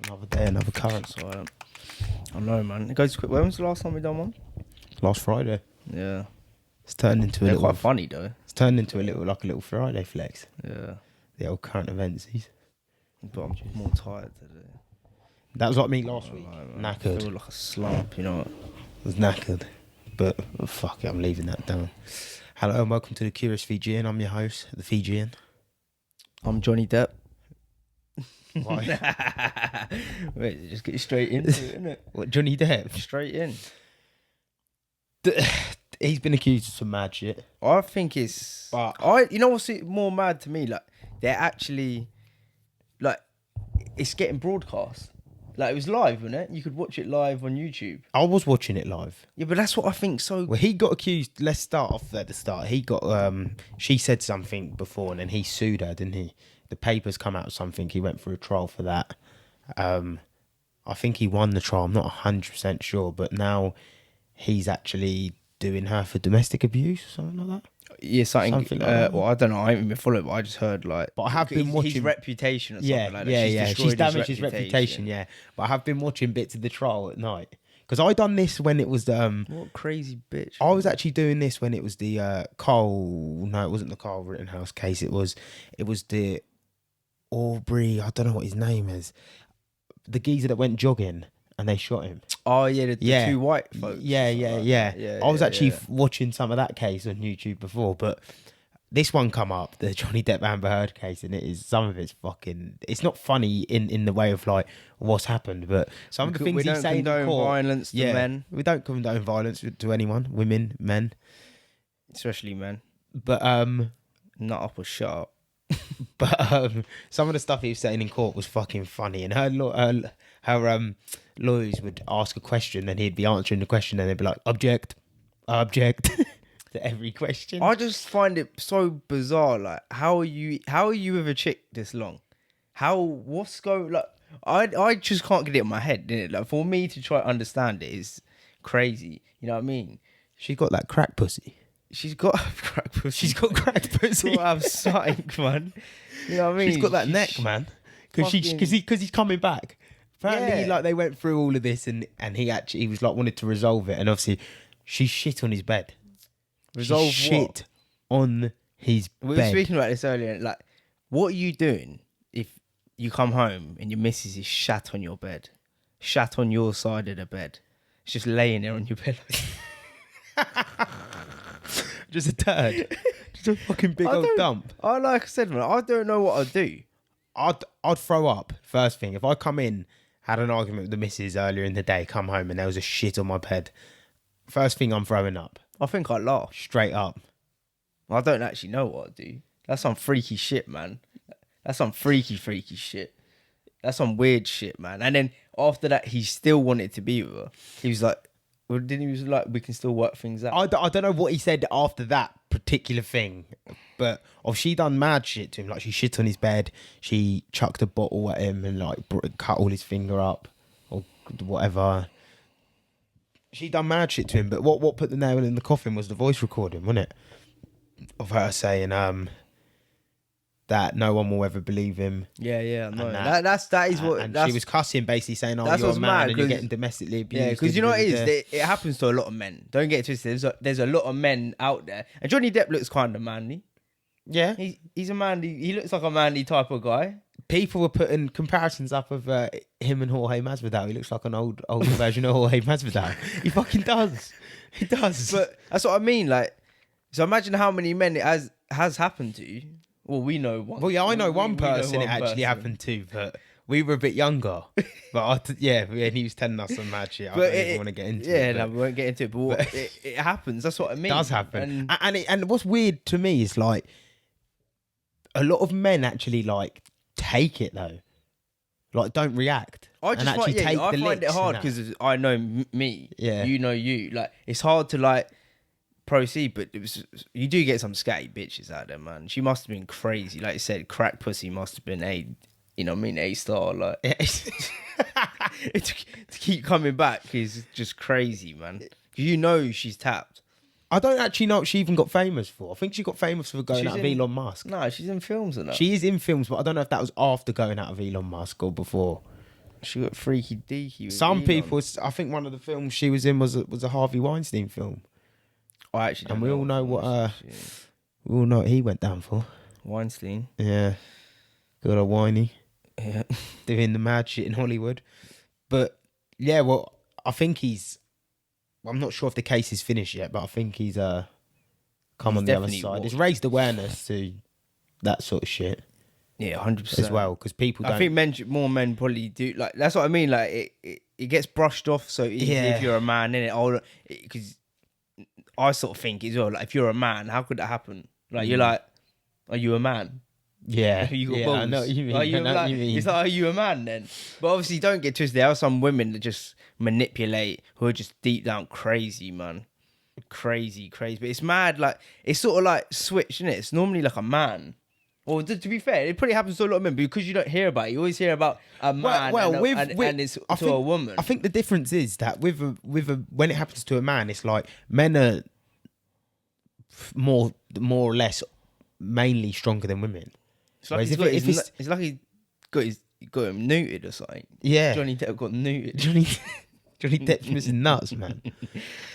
Another day, another current. So I know, man. It goes quick. When was the last time we done one? Last Friday. Yeah. It's turned into a They're little. quite funny though. It's turned into a little Friday flex. Yeah. The old current events. But I'm just more tired today. That was like me last week. I Knackered. feel like a slump, you know. I was knackered, but fuck it, I'm leaving that down. Hello and welcome to the Curious Fijian. I'm your host, the Fijian. I'm Johnny Depp. Why? Wait, just get straight into it, innit? What, Johnny Depp? Straight in. He's been accused of some mad shit. I think it's... But you know what's more mad to me? Like, they're actually... Like, it's getting broadcast. Like, it was live, wasn't it? You could watch it live on YouTube. I was watching it live. Yeah, but that's what I think so... Well, he got accused. Let's start off at the start. He got... she said something before and then he sued her, didn't he? The papers come out with something. He went through a trial for that. I think he won the trial. I'm not 100% sure. But now he's actually doing her for domestic abuse or something like that. Yeah, something like that. Well, I don't know. I haven't been following it, but I just heard like... But I have been watching... His reputation or something like that. Yeah. She's damaged his reputation, yeah. But I have been watching bits of the trial at night. Because I done this when it was... what crazy bitch. I was actually doing this when it was the Carl... No, it wasn't the Carl Rittenhouse case. It was the Aubrey... I don't know what his name is. The geezer that went jogging and they shot him. Oh, yeah, the two white folks. Yeah. I was actually watching some of that case on YouTube before, but this one come up, the Johnny Depp Amber Heard case, and it is some of it's fucking... It's not funny in the way of like what's happened, but some of the things he's saying in court... We don't condone violence to men. We don't condone violence to anyone, women, men. Especially men. But... Nut up or shut up. But some of the stuff he was saying in court was fucking funny, and her lawyers would ask a question and he'd be answering the question and they'd be like, object to every question. I just find it so bizarre. Like, how are you with a chick this long? What's going... Like, I just can't get it in my head, innit? Like, for me to try to understand it is crazy. You know what I mean? She got that crack pussy. She's got crack pussy. She's got crack pussy. She's got to have something, man. You know what I mean? She's got that neck, man. Because he's coming back. Apparently, like, they went through all of this and he was like wanted to resolve it, and obviously she shit on his bed. Resolve she what? Shit on his bed. We were speaking about this earlier. Like, what are you doing if you come home and your missus is shat on your bed, shat on your side of the bed? It's just laying there on your pillow. Just a turd. Just a fucking big old dump. Like I said, man, I don't know what I'd do. I'd throw up first thing. If I come in, had an argument with the missus earlier in the day, come home and there was a shit on my bed, first thing I'm throwing up. I think I'd laugh. Straight up. I don't actually know what I'd do. That's some freaky shit, man. That's some freaky shit. That's some weird shit, man. And then after that, he still wanted to be with her. He was like, well, didn't he was like, we can still work things out? I don't know what he said after that particular thing, but she done mad shit to him. Like, she shit on his bed, she chucked a bottle at him and like cut all his finger up or whatever. She done mad shit to him, but what put the nail in the coffin was the voice recording, wasn't it? Of her saying that no one will ever believe him. Yeah, no. That is what... And she was cussing, basically saying, that's you're a what's man mad, and you're getting domestically abused. Yeah, because you know what it is? It happens to a lot of men. Don't get it twisted. There's a lot of men out there. And Johnny Depp looks kind of manly. Yeah. He's a manly... He looks like a manly type of guy. People were putting comparisons up of him and Jorge Masvidal. He looks like an older version of Jorge Masvidal. He fucking does. He does. But that's what I mean. Like, so imagine how many men it has happened to. Well, we know one. Well, yeah, I know one person it actually happened to, but we were a bit younger. But and he was telling us some mad shit. I don't even want to get into it. Yeah, no, we won't get into it. But it happens. That's what I mean. It does happen. And what's weird to me is like a lot of men actually like take it though. Like, don't react. I find it hard because I know me. Yeah. You know you. Like, it's hard to like proceed, but you do get some scatty bitches out there, man. She must have been crazy. Like you said, crack pussy must have been A star. Like, to keep coming back is just crazy, man. You know she's tapped. I don't actually know what she even got famous for. I think she got famous for going out of Elon Musk. No, she's in films and that. She is in films, but I don't know if that was after going out of Elon Musk or before. She got freaky deaky with Some Elon. people, I think one of the films she was in was a Harvey Weinstein film. I actually don't And we all know what she- we all know what he went down for. Weinstein. Yeah. Good old whiny. Yeah. Doing the mad shit in Hollywood. But yeah, well, I think I'm not sure if the case is finished yet, but I think he's come He's on the other definitely side. It's walked. raised awareness to that sort of shit Yeah, 100%. as well, because people don't. I think more men probably do. Like, that's what I mean. Like, it gets brushed off so easy Yeah. if you're a man, innit? Because I sort of think as well, like, if you're a man, how could that happen? Like, you're like, are you a man? Yeah, Have you got yeah, balls? I know what you mean. Are you I know what you mean. It's like, are you a man then? But obviously, don't get twisted. There are some women that just manipulate, who are just deep down crazy, man. Crazy. But it's mad. Like, it's sort of like switch, isn't it? It's normally like a man. Or to be fair, it probably happens to a lot of men because you don't hear about it. You always hear about a man and it's to a woman. I think the difference is that with a when it happens to a man, it's like men are more or less mainly stronger than women. It's like Whereas it's like he got him neutered or something. Yeah. Johnny Depp got neutered. Johnny Depp's missing nuts, man.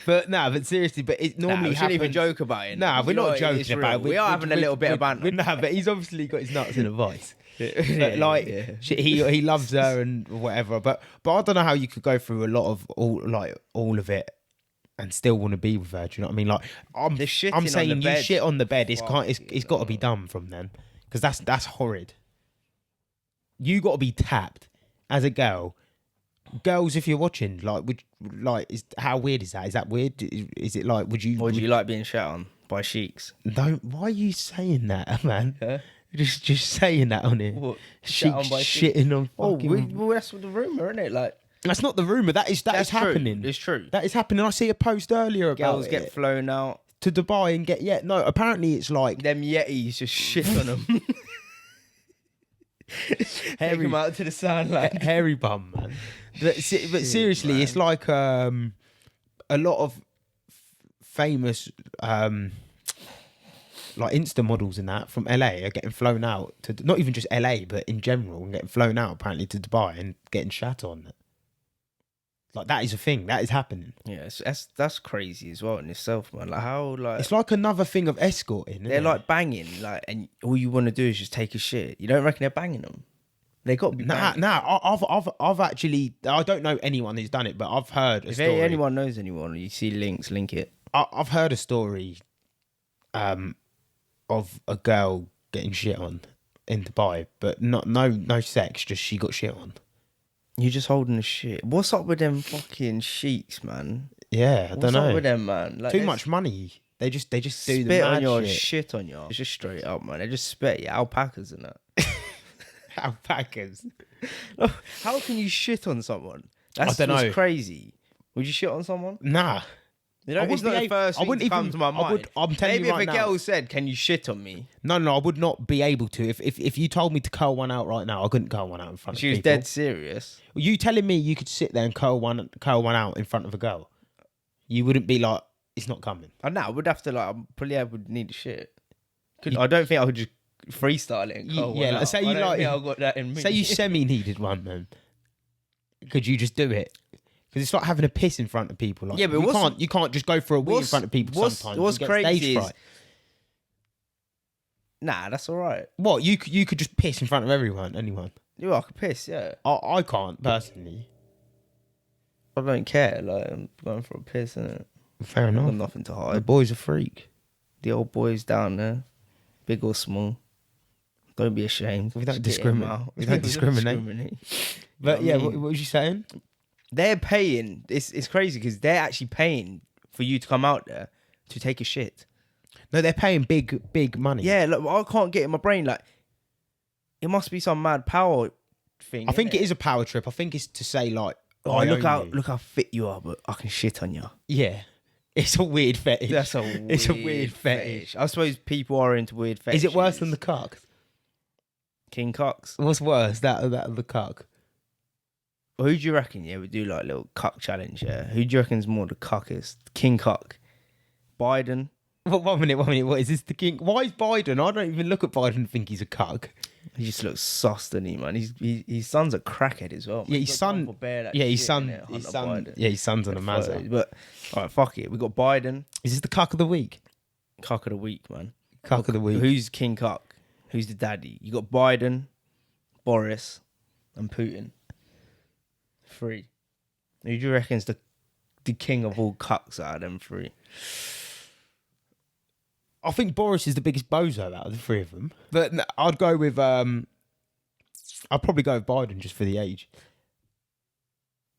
But seriously, but it normally we shouldn't happens. even joke about it. Nah, we're not joking It's about it. real. We are having a little bit of banter. Nah, but he's obviously got his nuts in a vice. Yeah, But yeah. he loves her and whatever. But I don't know how you could go through a lot of all of it and still want to be with her. Do you know what I mean? Like The shitting I'm on saying the you bed. shit on the bed. It's Fucking got to be done from then, because that's horrid. You got to be tapped as a girl. Girls, if you're watching, how weird is that? Is that weird? Is it like, would you? Or do you like being shat on by sheiks? Don't. Why are you saying that, man? Huh? Just saying that on it. What? Sheik Shat on by shitting on Oh, fucking. well, that's what the rumor, isn't it? Like, That's not the rumor. That is that's true. happening. It's true. That is happening. I see a post earlier about Girls get it. flown out. To Dubai and get no. Apparently, it's like Them Yetis just shit on them. Take them out to the sunlight. hairy bum, man. But seriously, man. it's like a lot of famous like Insta models and that from LA are getting flown out to not even just LA, but in general, and getting flown out apparently to Dubai and getting shat on. Like, that is a thing. That is happening. Yeah, that's crazy as well in itself, man. Like, how, like, It's like another thing of escorting. they're like banging, like, and all you want to do is just take a shit. You don't reckon they're banging them? They got to be banging. I've actually, I don't know anyone who's done it, but I've heard a If story. anyone knows anyone, you see links, link it. I've heard a story of a girl getting shit on in Dubai, but no sex, just she got shit on. You're just holding a shit. What's up with them fucking sheiks, man? Yeah, I don't What's know. up with them, man? Like, Too much money. They just do the spit mad on your shit. shit on your. It's just straight up, man. They just spit you. Alpacas and that. Alpacas. How can you shit on someone? That's I don't what's know. crazy. Would you shit on someone? Nah. You know, I it's wouldn't not be the able- first I thing wouldn't to come even- to my I mind. would- I'm telling Maybe you if right a now. girl said, "Can you shit on me?" No, I would not be able to. If you told me to curl one out right now, I couldn't curl one out in front She of was people. dead serious. You telling me you could sit there and curl one out in front of a girl? You wouldn't be like, it's not coming. And now I would have to I would need a shit. I don't think I would just freestyle it. And curl Yeah, one like, out. say I you don't like- think I've got that in me. Say you semi needed one, man. Could you just do it? Because it's like having a piss in front of people. Like, Yeah, but you can't just go for a wee in front of people. Sometimes What's you get crazy stage is, fright. nah, that's all right. What, you could just piss in front of anyone. You I could piss, yeah. I can't personally. I don't care. Like, I'm going for a piss, innit? Fair I've got enough. nothing to The hide. boy's a freak. The old boys down there, big or small. Don't be ashamed. We don't Just get 'em discriminate. out. We don't discriminate. But You know yeah, what I mean? what was you saying? They're paying. It's crazy because they're actually paying for you to come out there to take a shit. No, they're paying big money. Yeah, look, I can't get in my brain. Like, it must be some mad power thing. I think it innit? is a power trip. I think it's to say like, Oh, I look own you. how fit you are, but I can shit on you. Yeah, it's a weird fetish. That's a It's a weird fetish. I suppose people are into weird fetishes. Is it worse than the cock? King Cocks? What's worse, that or the cock? Well, who do you reckon? Yeah, we do like a little cuck challenge. Yeah, who do you reckon's more the cockest? King Cock, Biden. Well, 1 minute. What is this? The king? Why is Biden? I don't even look at Biden and think he's a cuck. He just looks sus, doesn't he, man? His son's a crackhead as well. Man. Yeah, his son. His son's on a mazza. But all right, fuck it. We got Biden. Is this the cuck of the week? Cuck of the week, man. Cuck of the week. Who's King Cuck? Who's the daddy? You got Biden, Boris, and Putin. 3. Who do you reckon's the king of all cucks out of them 3? I think Boris is the biggest bozo out of the 3 of them. But I'd go with I'd probably go with Biden just for the age.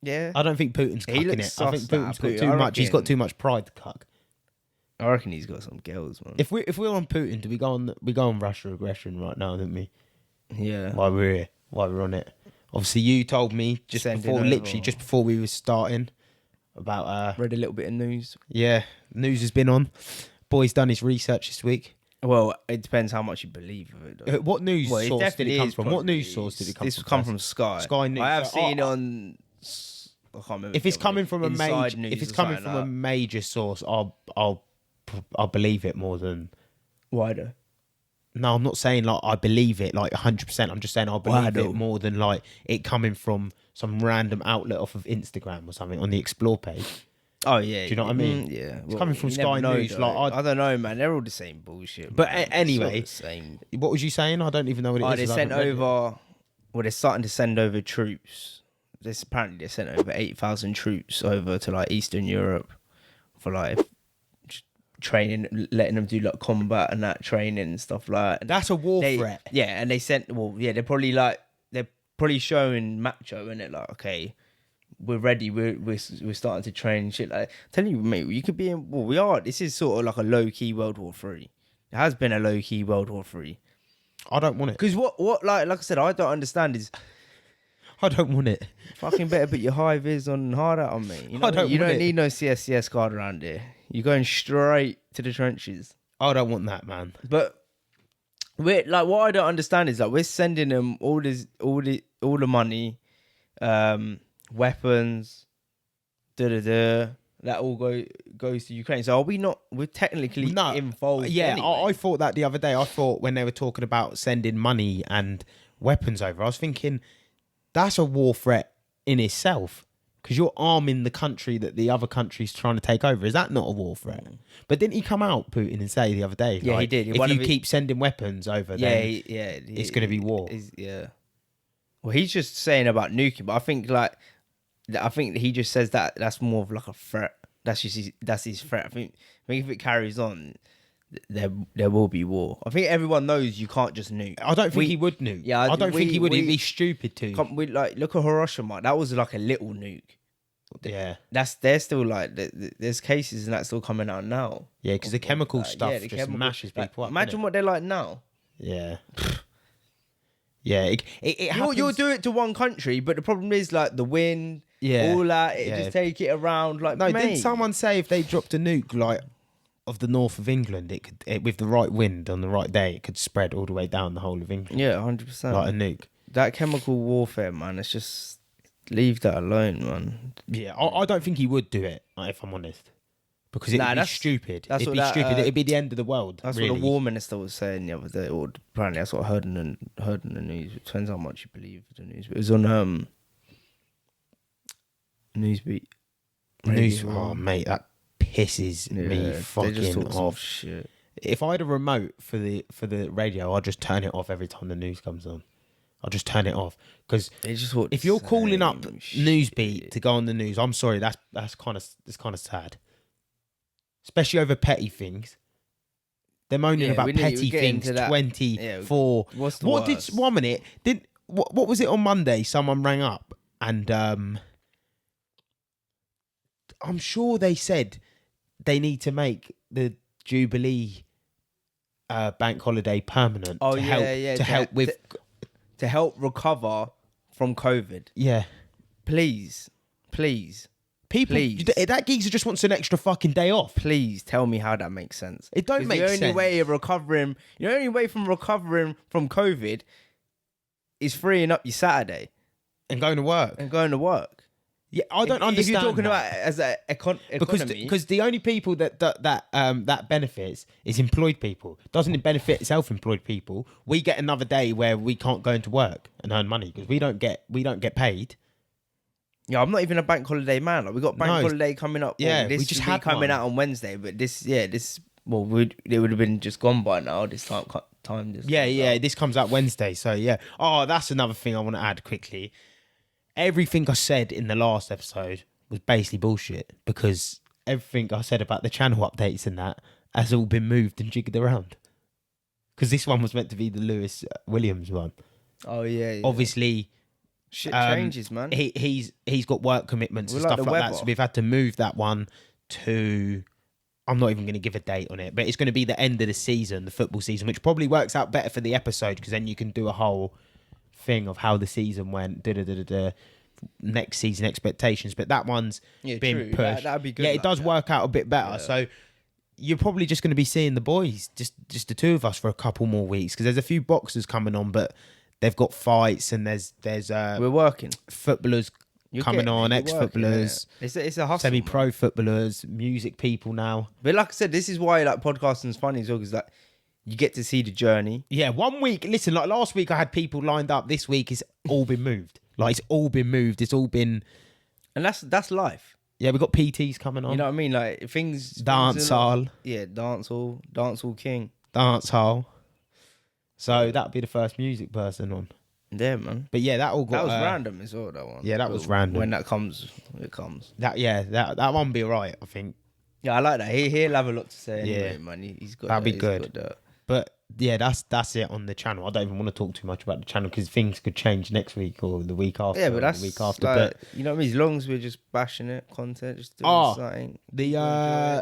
Yeah. I don't think Putin's He cucking looks it. I think sus, Putin's that got too Putin. much. He's got too much pride to cuck. I reckon he's got some girls, man. If we're on Putin, do we go on Russia aggression right now, don't we? Yeah. While we're here, while we're on it. Obviously, you told me just before we were starting about read a little bit of news. Yeah, news has been on. Boy's done his research this week. Well, it depends how much you believe of it. What news source did it come from? What news source did it come from? This come from Sky. Sky News. I have seen it on. I can't remember. If it's coming from a major source, I'll believe it more than. Why though? No, I'm not saying like I believe it like 100%. I'm just saying I believe it more than like it coming from some random outlet off of Instagram or something on the Explore page. Oh yeah, do you know what I mean? Yeah, it's coming from Sky News. Like I don't know, man. They're all the same bullshit. But man. anyway, same. What was you saying? I don't even know what it is. They sent over. Well, they're starting to send over troops. Apparently they sent over 8,000 troops over to like Eastern Europe for like training, letting them do like combat and that training and stuff like that. That's a war threat. Yeah, and they sent. Well, yeah, they're probably showing macho, isn't it? Like, okay, we're ready. We're starting to train and shit. Like, telling you, mate, you could be in. Well, we are. This is sort of like a low key World War 3. It has been a low key World War 3. I don't want it because what like I said, I don't understand is. I don't want it. Fucking better put your high vis on hard out on me. You know, you don't need no CSCS card around here. You're going straight to the trenches. I don't want that, man. But we're like, what I don't understand is like we're sending them all the money, weapons, that all goes to Ukraine. So are we not? We're technically involved. Yeah, anyway. I thought that the other day. I thought when they were talking about sending money and weapons over, I was thinking that's a war threat in itself. Because you're arming the country that the other country's trying to take over. Is that not a war threat? But didn't he come out, Putin, and say the other day? Yeah, like, he did. If you keep sending weapons over, then it's going to be war. Yeah. Well, he's just saying about nuking, but I think he just says that that's more of like a threat. That's his threat. I think if it carries on, there will be war. I think everyone knows you can't just nuke. I don't think he would nuke. Yeah, I don't think he would. He'd be stupid to. We look at Hiroshima. That was like a little nuke. Yeah, they're still like there's cases and that's still coming out now. Yeah, because the chemical stuff just mashes people up. Imagine what they're like now. Yeah. Yeah, it happens. You'll do it to one country, but the problem is like the wind, all that. Just take it around. Like, no, didn't someone say if they dropped a nuke like of the north of England, it could with the right wind on the right day, it could spread all the way down the whole of England. Yeah, 100%. Like a nuke. That chemical warfare, man. It's just leave that alone, man. Yeah, I don't think he would do it. If I'm honest. Because it'd be stupid. It'd be stupid. It'd be the end of the world. That's really. What the war minister was saying the other day, or apparently that's what I heard in the news. It depends how much you believe the news. But it was on Newsbeat. News. Oh, mate, that pisses me fucking off. Shit. If I had a remote for the radio, I'd just turn it off every time the news comes on. I'll just turn it off because if you're calling up Newsbeat to go on the news, I'm sorry, that's kind of sad. Especially over petty things. They're moaning about petty things. 24. What's the what worst? did 1 minute? What was it on Monday? Someone rang up and I'm sure they said they need to make the Jubilee bank holiday permanent. To help recover from COVID. Yeah. Please. People, that geezer just wants an extra fucking day off. Please tell me how that makes sense. It don't make sense. The only way from recovering from COVID is freeing up your Saturday and going to work. Yeah, I don't If understand. you're talking that. about it as an economy, Because the only people that benefits is employed people. Doesn't it benefit self-employed people? We get another day where we can't go into work and earn money because we don't get paid. yeah, I'm not even a bank holiday man. Like, we got bank No, holiday coming up. yeah, this we just should be had coming one. out on Wednesday, but this well, it would have been just gone by now. This time. Yeah. This comes out Wednesday, so yeah. Oh, that's another thing I want to add quickly. Everything I said in the last episode was basically bullshit because everything I said about the channel updates and that has all been moved and jiggered around. Because this one was meant to be the Lewis Williams one. Oh yeah. Obviously, Shit changes, man. He's got work commitments and We're like stuff the like that, weather. so we've had to move that one to. I'm not even going to give a date on it, but it's going to be the end of the season, the football season, which probably works out better for the episode because then you can do a whole thing of how the season went, next season expectations. But that one's been true. pushed. That'd be good. Yeah, it like does that. work out a bit better. Yeah. So you're probably just going to be seeing the boys, just the two of us for a couple more weeks because there's a few boxers coming on, but they've got fights and there's We're working. footballers You're coming getting it, on, you're ex-footballers, working, it's a hustle. semi-pro man. footballers, music people now. But like I said, this is why like podcasting is funny as well, because like you get to see the journey. Yeah, 1 week. Listen, like last week I had people lined up. This week it's all been moved. Like it's all been moved. It's all been. And that's life. Yeah, we got PTs coming on. You know what I mean? Like things. Dance hall. Yeah, dance hall king. Dance hall. So that'd be the first music person on. Yeah, man. But yeah, that all got. That was random as well. That one. Yeah, that But was random. When that comes, it comes. That one be alright, I think. Yeah, I like that. He'll have a lot to say. Anyway, Yeah. man. He's got. That'd be he's good. got that. But yeah, that's it on the channel. I don't even want to talk too much about the channel because things could change next week or the week after. Yeah, but or that's the week after. like, But you know what I mean. As long as we're just bashing it, content, just doing something.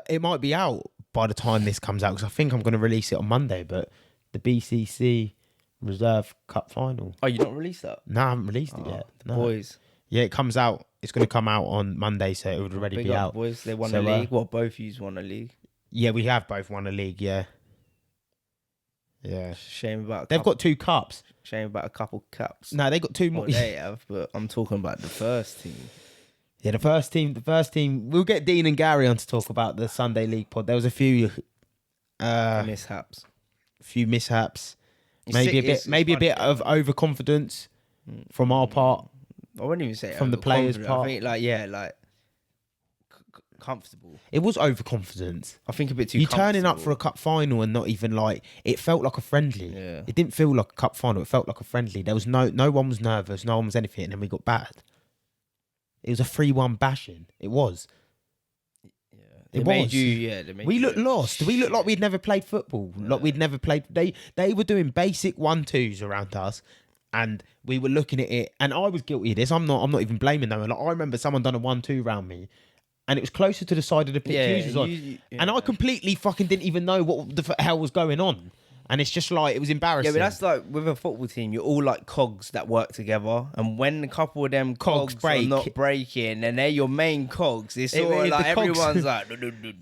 it might be out by the time this comes out because I think I'm going to release it on Monday. But the BCC Reserve Cup final. Oh, you not released that? No, I haven't released it yet. The No. boys. Yeah, it comes out. It's going to come out on Monday, so it would already Big be up out. the boys. They won So, a league. Well, both yous won a league. Yeah, we have both won a league. Yeah, yeah. Shame about. They've got 2 cups. Shame about a couple caps. No, they got 2 more. Well, they have, but I'm talking about the first team. Yeah, the first team. We'll get Dean and Gary on to talk about the Sunday League pod. There was a few Mishaps. mishaps. It's Maybe sick- a bit, it's maybe a funny, bit of overconfidence from our part. I wouldn't even say from the players' overconfident. part. I think like comfortable. It was overconfidence. I think a bit too. You turning up for a comfortable. cup final and not even like it felt like a friendly. Yeah. It didn't feel like a cup final. It felt like a friendly. There was no one was nervous. No one was anything, and then we got battered. It was a 3-1 bashing. It was. They It made was. you. Yeah, they made We you looked lost. We looked like we'd never played football. Like we'd never played. They were doing basic 1-2s around us, and we were looking at it. And I was guilty of this. I'm not even blaming them. Like I remember someone done a 1-2 round me, and it was closer to the side of the pitch Yeah, yours was on. yeah. And I completely fucking didn't even know what the hell was going on. And it's just like it was embarrassing. Yeah, but that's like with a football team, you're all like cogs that work together, and when a couple of them cogs break. are not breaking, and they're your main cogs, it's It- all it- like the cogs- everyone's like,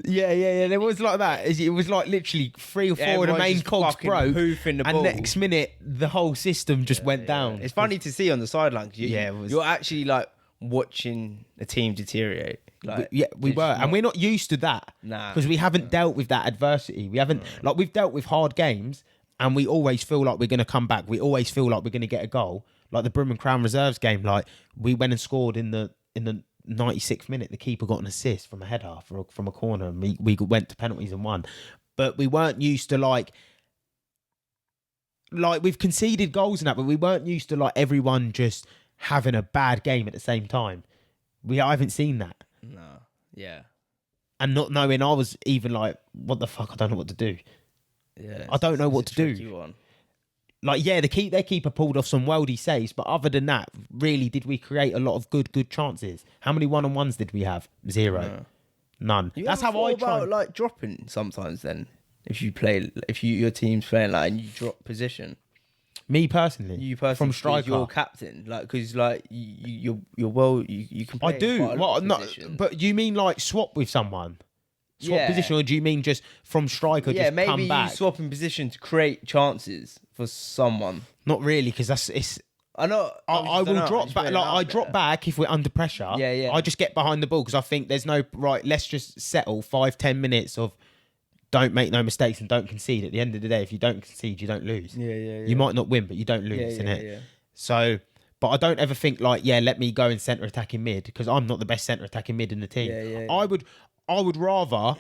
Yeah. It was like that. It was like literally 3 or 4 of the Everyone's main just cogs fucking broke, hoofing the and ball. next minute the whole system just went down. It's funny to see on the sideline. Yeah, it was- You're actually like watching a team deteriorate. Like, We it's were, not- and we're not used to that. Nah. Because we haven't dealt with that adversity. We haven't, like, we've dealt with hard games, and we always feel like we're going to come back. We always feel like we're going to get a goal. Like the Brum and Crown Reserves game, like, we went and scored in the 96th minute. The keeper got an assist from a header from a corner, and we went to penalties and won. But we weren't used to, like we've conceded goals and that, but we weren't used to, like, everyone just having a bad game at the same time. I haven't seen that. No. Yeah. And not knowing, I was even like, what the fuck? I don't know what to do. Yeah. I don't know what it's to a do. tricky one. Like, yeah, their keeper pulled off some worldy saves, but other than that, really, did we create a lot of good chances? How many 1-on-1s did we have? 0. No. None. You That's ever how I thought try. about like dropping sometimes. Then, if your team's playing like and you drop position, Me personally, you personally from because striker. you're captain, like because like you're well, you can. Play I do. quite a lot Well, of no, positions. but you mean like swap with someone? Swap Yeah. position, or do you mean just from striker, yeah, just maybe come you back? swap in position to create chances for someone. Not really, because it's I know. I will drop back. Like I drop back if we're under pressure. Yeah, yeah. I just get behind the ball because I think there's no right. Let's just settle 5-10 minutes of don't make no mistakes and don't concede. At the end of the day, if you don't concede, you don't lose. Yeah. You might not win, but you don't lose, innit? Yeah. So, but I don't ever think like, let me go in centre attacking mid because I'm not the best centre attacking mid in the team. Yeah. I would rather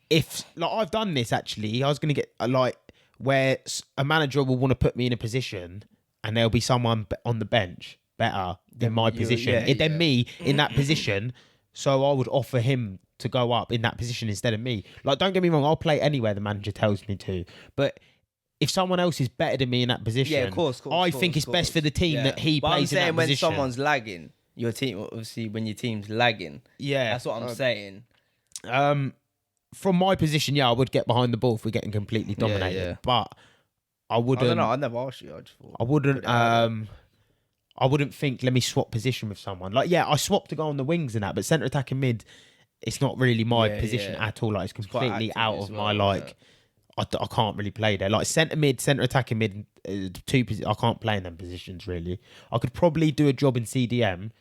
if like I've done this actually. I was gonna get like where a manager will want to put me in a position and there'll be someone on the bench better than my position than me in that position. So I would offer him to go up in that position instead of me. Like, don't get me wrong, I'll play anywhere the manager tells me to. But if someone else is better than me in that position, of course, I think it's best for the team that he plays in that position. When someone's lagging, your team, obviously, when your team's lagging, that's what I'm saying. From my position, I would get behind the ball if we're getting completely dominated. But I wouldn't. I don't know. I never asked you. I just thought. I wouldn't think. Let me swap position with someone. Like, I swapped to go on the wings and that, but centre attacking mid, it's not really my position at all. Like, it's completely out of my like. I can't really play there. Like centre mid, centre attacking mid, I can't play in them positions really. I could probably do a job in CDM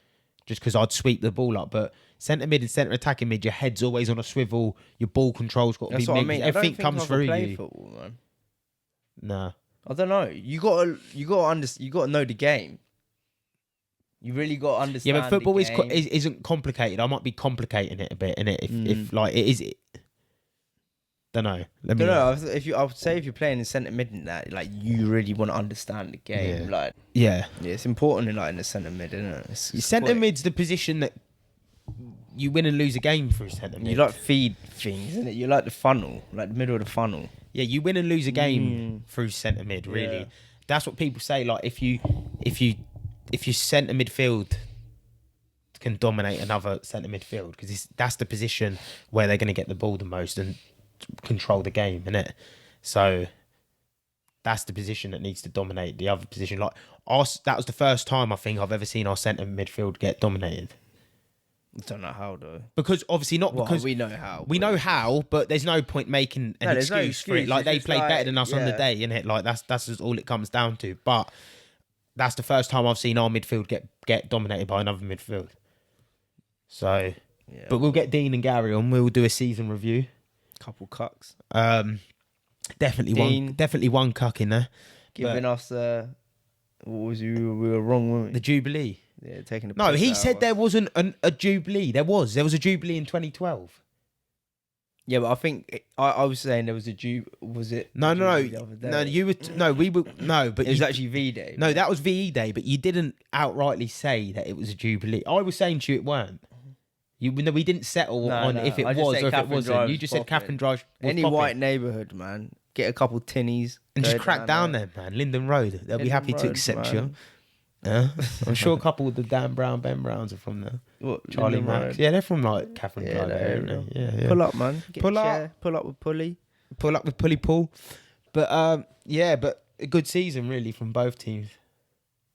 just because I'd sweep the ball up. But centre mid and centre attacking mid, your head's always on a swivel. Your ball control's got to be mixed. Everything comes through you. Football, man. Nah, I don't know. You gotta know the game. You really got to understand. Yeah, but football isn't complicated. I might be complicating it a bit, innit? If like it is. Don't know. I would say if you're playing in centre mid and that, like you really want to understand the game. Yeah, it's important in the centre mid, isn't it? Centre mid's the position that you win and lose a game through centre mid. You like feed things, isn't it? You like the funnel, like the middle of the funnel. Yeah, you win and lose a game through centre mid. Really, that's what people say. Like if you centre midfield can dominate another centre midfield because that's the position where they're going to get the ball the most and control the game, innit? So that's the position that needs to dominate the other position. Like that was the first time I think I've ever seen our centre midfield get dominated. I don't know how though. Because obviously not because we know how. We know how, but there's no point making an excuse for it. Like they played better than us on the day, innit? Like that's just all it comes down to. But that's the first time I've seen our midfield get dominated by another midfield. So, but we'll get Dean and Gary on. We'll do a season review. Couple cucks. Definitely one cuck in there. Giving us what was you? We were wrong, weren't we? The Jubilee. Yeah, taking the. No, he said there wasn't a Jubilee. There was a Jubilee in 2012. Yeah, but I think I was saying there was a Was it? No. You were. We were. No, but it was actually V Day. No, that was VE Day, but you didn't outrightly say that it was a Jubilee. I was saying to you it weren't. We didn't settle on if it was or if it wasn't. You just said Catherine Drive. Any white neighbourhood, man. Get a couple tinnies. And just crack down there, man. Linden Road. They'll be happy to accept you. I'm sure a couple of the Dan Brown, Ben Browns are from there. What, Charlie Max. Yeah, they're from like Catherine Drive. Yeah. Pull up, man. Pull up with Pulley. Pull up with Pulley Paul. But but a good season really from both teams.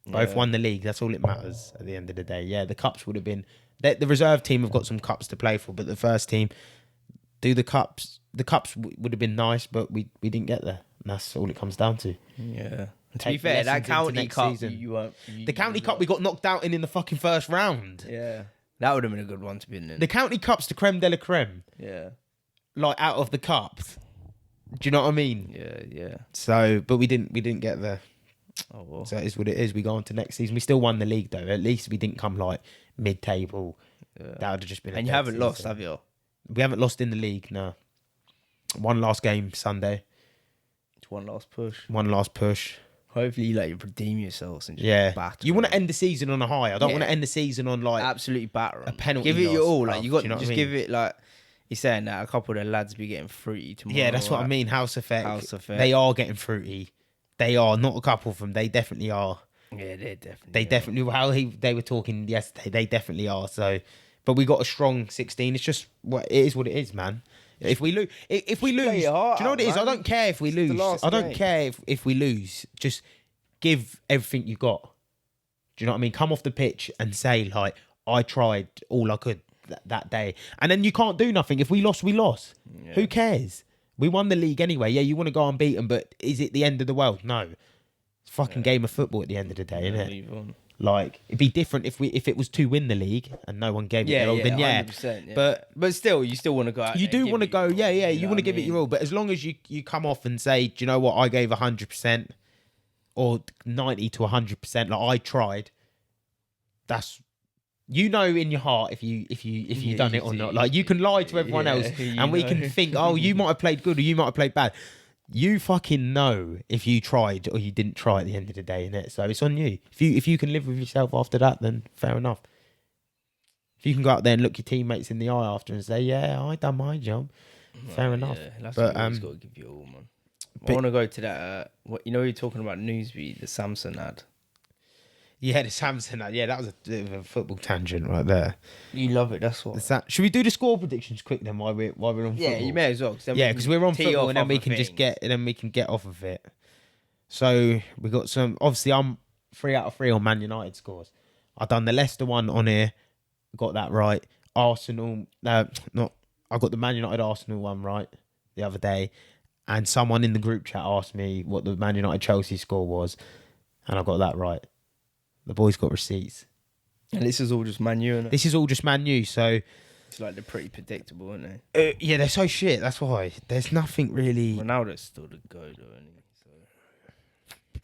Both won the league. That's all it matters at the end of the day. Yeah, the cups would have been. The reserve team have got some cups to play for, but the first team do the cups. The cups would have been nice, but we didn't get there. And that's all it comes down to. Yeah. To be fair, that county cup, the county cup we got knocked out in the fucking first round. Yeah, that would have been a good one to be in. The county cup's the creme de la creme. Yeah, like out of the cups. Do you know what I mean? Yeah. So, but we didn't get there. Oh well. So it is what it is. We go on to next season. We still won the league though. At least we didn't come like mid-table. That would have just been. And you haven't lost, have you? We haven't lost in the league. No. One last game Sunday. It's one last push. Hopefully, you redeem yourselves and just batter. You want to end the season on a high. I don't want to end the season on like absolutely batter a penalty. Give it your all. Like you got you know just give it like. You're saying that a couple of the lads be getting fruity tomorrow. Yeah, that's what I mean. House Effect. They are getting fruity. They are not a couple of them. They definitely are. Yeah, they definitely. They were talking yesterday. They definitely are. So, but we got a strong 16. It's just what it is, man. If we lose, do you know what it is? I don't care if we lose. I don't care if we lose. Just give everything you got. Do you know what I mean? Come off the pitch and say like, I tried all I could that day, and then you can't do nothing. If we lost, we lost. Yeah. Who cares? We won the league anyway. Yeah, you want to go unbeaten, but is it the end of the world? No. It's a fucking game of football at the end of the day, Yeah, isn't it? move on. Like, it'd be different if it was to win the league and no one gave it their all. Then 100%, yeah. But still, you still want to go out. you there and do give want to it go, your all, you know want to what give I it your mean? all. But as long as you come off and say, do you know what, I gave 100% or 90 to 100%, like I tried. That's, you know, in your heart if you Yeah, done you it or do. not. Like, you can lie to everyone Yeah, else, you and we can know. think, oh, you might have played good or you might have played bad. You fucking know if you tried or you didn't try at the end of the day, innit? So it's on you. If you can live with yourself after that, then fair enough. If you can go out there and look your teammates in the eye after and say, yeah, I done my job, fair enough. Yeah, that's But what you always got to give you all, man. I but- want to go to that. What you know? You're talking about Newsbeat, the Samsung ad. yeah, the Samson, yeah, that was a bit of a football tangent right there. You love it. That's what. Should we do the score predictions quick then while we're on Yeah, football? you may as well. Yeah, because we're on football and then we can just get off of it. So we got some. Obviously, I'm 3 out of 3 on Man United scores. I done the Leicester one on here, got that right. Arsenal, not. I got the Man United Arsenal one right the other day, and someone in the group chat asked me what the Man United Chelsea score was, and I got that right. The boys got receipts. And this is all just Man U, innit? This is all just Man U, so It's like they're pretty predictable, aren't they? yeah, they're so shit. That's why there's nothing really. Ronaldo's still the go, though, isn't he? So.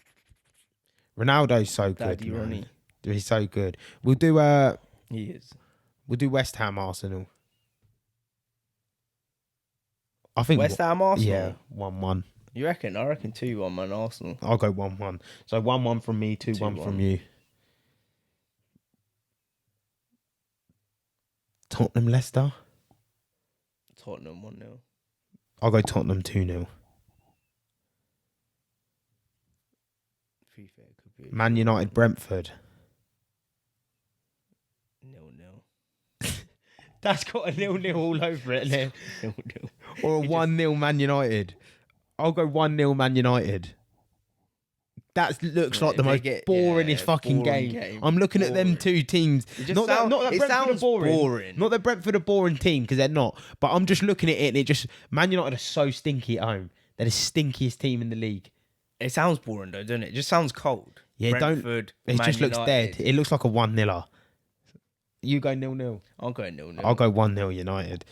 Ronaldo's so Daddy good, man. Ronnie. He's so good. We'll do He is. we'll do West Ham Arsenal. I think West Ham Arsenal? Yeah, 1-1. You reckon? I reckon 2-1, man, Arsenal. I'll go 1-1. So 1-1 from me, 2-1 from 2-1. you. Tottenham Leicester. Tottenham 1-0. I'll go Tottenham 2-0. To be fair, it could be Man United Brentford. 0-0. That's got a 0-0 all over it, isn't it? 0-0. Or a 1-0 Man United. I'll go 1-0 Man United. That looks Yeah, like the they most get- boringest yeah, fucking boring game. game. I'm looking at them Boring. two teams. It just Not that it Brentford are sounds boring. Not that Brentford are boring team, because they're not. But I'm just looking at it and it just... Man United are so stinky at home. They're the stinkiest team in the league. It sounds boring, though, doesn't it? It just sounds cold. Yeah, Brentford, It Man just looks United. dead. It looks like a 1-0. You go 0-0. I'll go 0-0. I'll go 1-0 United.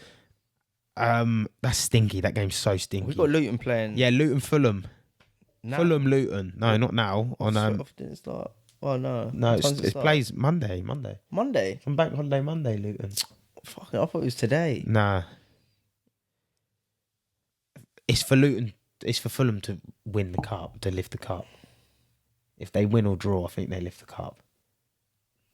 That's stinky. That game's so stinky. We've got Luton playing. Yeah, Luton Fulham. now. Fulham Luton. No, not now. On Sort of didn't start. Oh no. no, What time's it start? plays Monday. Monday. From Bank Holiday Monday, Luton. Fuck, I thought it was today. Nah. It's for Luton. It's for Fulham to win the cup, to lift the cup. If they win or draw, I think they lift the cup.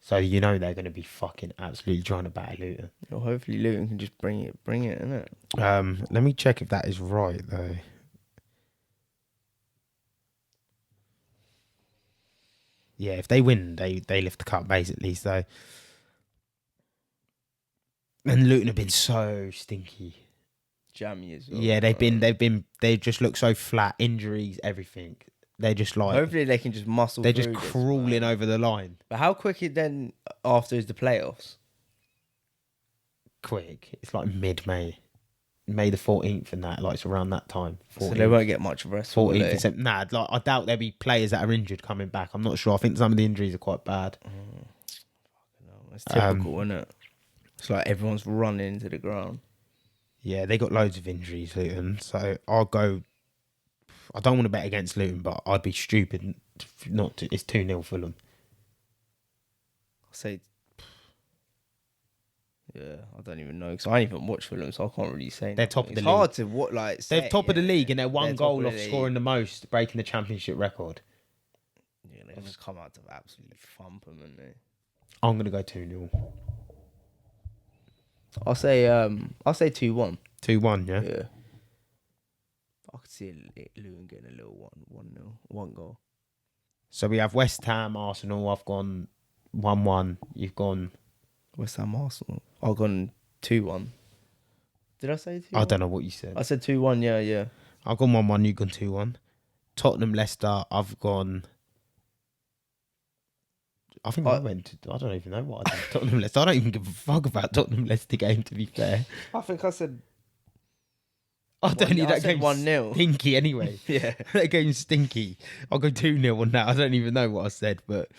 So you know they're going to be fucking absolutely trying to batter Luton. Well, hopefully Luton can just bring it, innit? Let me check if that is right though. Yeah, if they win, they lift the cup basically. So, and Luton have been so stinky. Jammy as well. Yeah, they just look so flat. Injuries, everything. They're just like Hopefully they can just muscle. they're just through this, crawling man. over the line. But how quick it then after is the playoffs? Quick, it's like mid-May, May the 14th, and that like it's around that time. 14th. So they won't get much rest. will 14th they? of September. Nah, like I doubt there'll be players that are injured coming back. I'm not sure. I think some of the injuries are quite bad. No, it's typical, isn't it? It's like everyone's running into the ground. Yeah, they got loads of injuries, Luton. So I'll go. I don't want to bet against Luton, but I'd be stupid not to. It's 2-0 Fulham. I'll say. Yeah, I don't even know because I don't even watch Fulham, so I can't really say. They're top nothing. of the It's hard to what like. They're say, top of the yeah. league and they're one They're top goal of off the league. scoring the most, breaking the championship record. Yeah, they just come out to absolutely thump them, and they. I'm gonna go 2-0. I'll say 2-1. 2-1, yeah? Yeah. I could see Luton getting a little 1-0, one goal. So we have West Ham, Arsenal. I've gone 1-1. You've gone. West Ham Arsenal. I've gone 2-1. Did I say 2-1? I don't know what you said. I said 2-1, yeah. I've gone 1-1. You've gone 2-1. Tottenham, Leicester. I've gone. I think I went. I don't even know what I did. Tottenham, Leicester. I don't even give a fuck about Tottenham, Leicester game. To be fair, I think I said. I don't need I that said game 1-0. stinky anyway. Yeah. That game's stinky. I'll go 2-0 on that. I don't even know what I said, but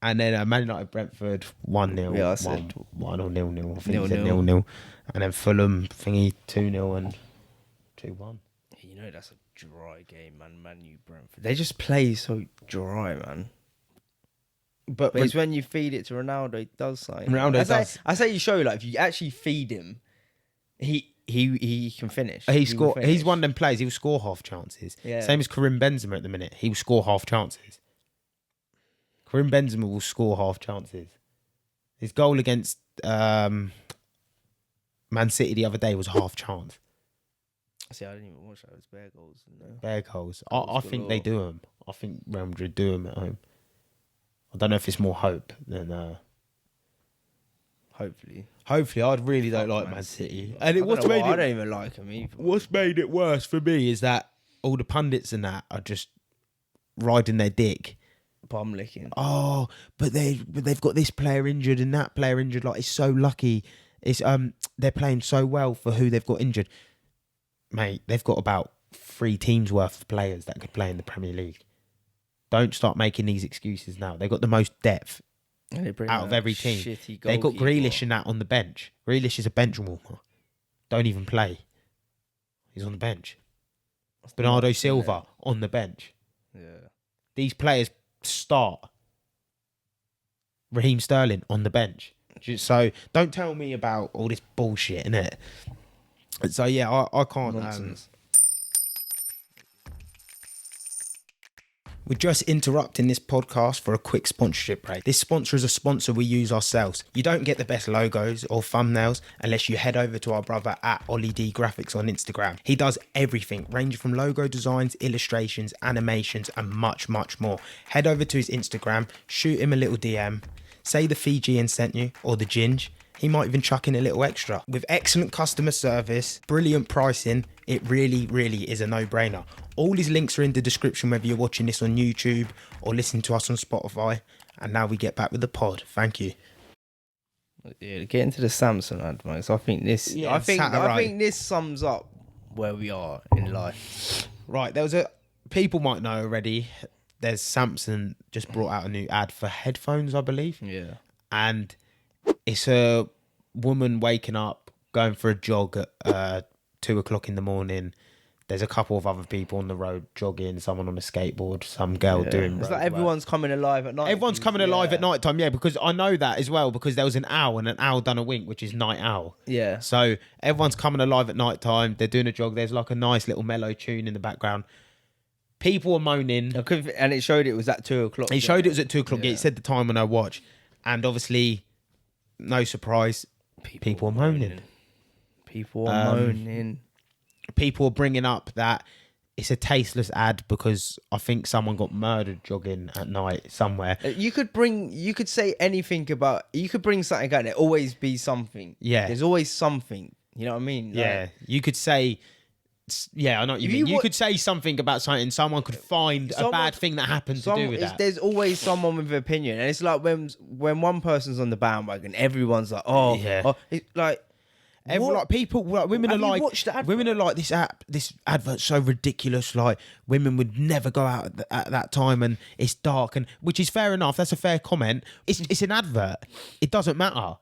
and then Man United Brentford 1-0. Yeah, I said 1 or 0-0. I think you said 0-0. 0-0. And then Fulham thingy 2-0 and 2-1. You know that's a dry game, man. Man U Brentford. They just play so dry, man. But It's when you feed it to Ronaldo, he does something. Ronaldo does. I say you show like if you actually feed him, he can finish. He's will finish. one of them players. He'll score half chances. Yeah. Same as Karim Benzema at the minute. He will score half chances. Karim Benzema will score half chances. His goal against Man City the other day was a half chance. See, I didn't even watch that. It was bare goals. Bare goals. I think they do them. I think Real Madrid do them at home. I don't know if it's more hope than. Hopefully, I really don't like Man City. And I don't even like him either. What's made it worse for me is that all the pundits and that are just riding their dick. Bum licking. Oh, but they've got this player injured and that player injured. Like, it's so lucky. It's they're playing so well for who they've got injured. Mate, they've got about 3 teams worth of players that could play in the Premier League. Don't start making these excuses now. They've got the most depth out of every team. They've got Grealish and that on the bench. Grealish is a bench warmer. Don't even play. He's on the bench. Bernardo Silva on the bench. Yeah. These players start. Raheem Sterling on the bench. So don't tell me about all this bullshit, innit? So yeah, I can't. Nonsense. We're just interrupting this podcast for a quick sponsorship break. This sponsor is a sponsor we use ourselves. You don't get the best logos or thumbnails unless you head over to our brother at Ollie D Graphics on Instagram. He does everything, ranging from logo designs, illustrations, animations, and much, much more. Head over to his Instagram, shoot him a little DM, say the Fijian sent you, or the Ginge. He might even chuck in a little extra. With excellent customer service, brilliant pricing, it really, really is a no-brainer. All his links are in the description, whether you're watching this on YouTube or listening to us on Spotify. And now we get back with the pod. Thank you. Yeah, get into the Samsung advice. I think this. Yeah, I think this sums up where we are in life. Right, people might know already. There's Samsung just brought out a new ad for headphones, I believe. Yeah. And it's a woman waking up, going for a jog at 2 o'clock in the morning. There's a couple of other people on the road jogging, someone on a skateboard, some girl doing It's road like everyone's coming alive at night. Everyone's coming alive at night time, yeah, because I know that as well, because there was an owl and an owl done a wink, which is night owl. Yeah. So everyone's coming alive at night time. They're doing a jog. There's like a nice little mellow tune in the background. People are moaning. And it showed it was at 2 o'clock. It showed it was at 2 o'clock. Yeah. It said the time on our watch. And obviously, no surprise, people are moaning. People are moaning. People are bringing up that it's a tasteless ad because I think someone got murdered jogging at night somewhere. You could say anything about, you could bring something out, there always be something. Yeah. There's always something. You know what I mean? Yeah. You could say, yeah, I know what you mean. You could say something about something, someone could find a bad thing that happened to do with that. There's always someone with an opinion. And it's like when one person's on the bandwagon, everyone's like, it's like, like people, like women Have are you like, watched the advert? women are like, this advert's so ridiculous. Like, women would never go out at that time, and it's dark, and which is fair enough. That's a fair comment. It's an advert. It doesn't matter.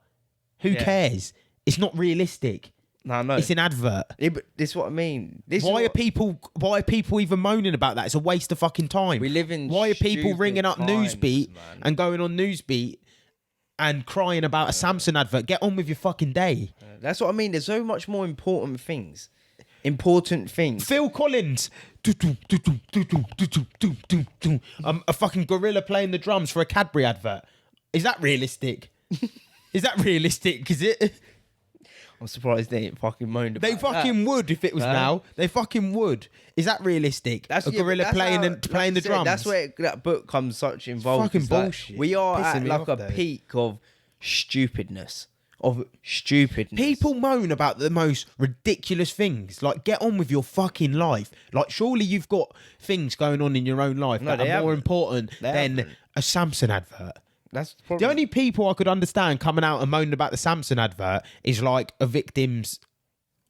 Who cares? It's not realistic. No, It's an advert. Yeah, but this is what I mean. Why are people even moaning about that? It's a waste of fucking time. We live in Why are people stupid ringing up times, Newsbeat man. and going on Newsbeat and crying about a Samsung advert? Get on with your fucking day. That's what I mean. There's so much more important things. Phil Collins. A fucking gorilla playing the drums for a Cadbury advert. Is that realistic? Is that realistic? Is it? I'm surprised they ain't fucking moaned about They fucking would if it was now. They fucking would. Is that realistic? A gorilla playing the drums. That's where that book comes such involved. Fucking It's like, bullshit. we are Pissing at me like off, a though. peak of stupidness. People moan about the most ridiculous things. Like, get on with your fucking life. Like, surely you've got things going on in your own life that are more important than a Samsung advert. That's probably The only people I could understand coming out and moaning about the Samsung advert is like a victim's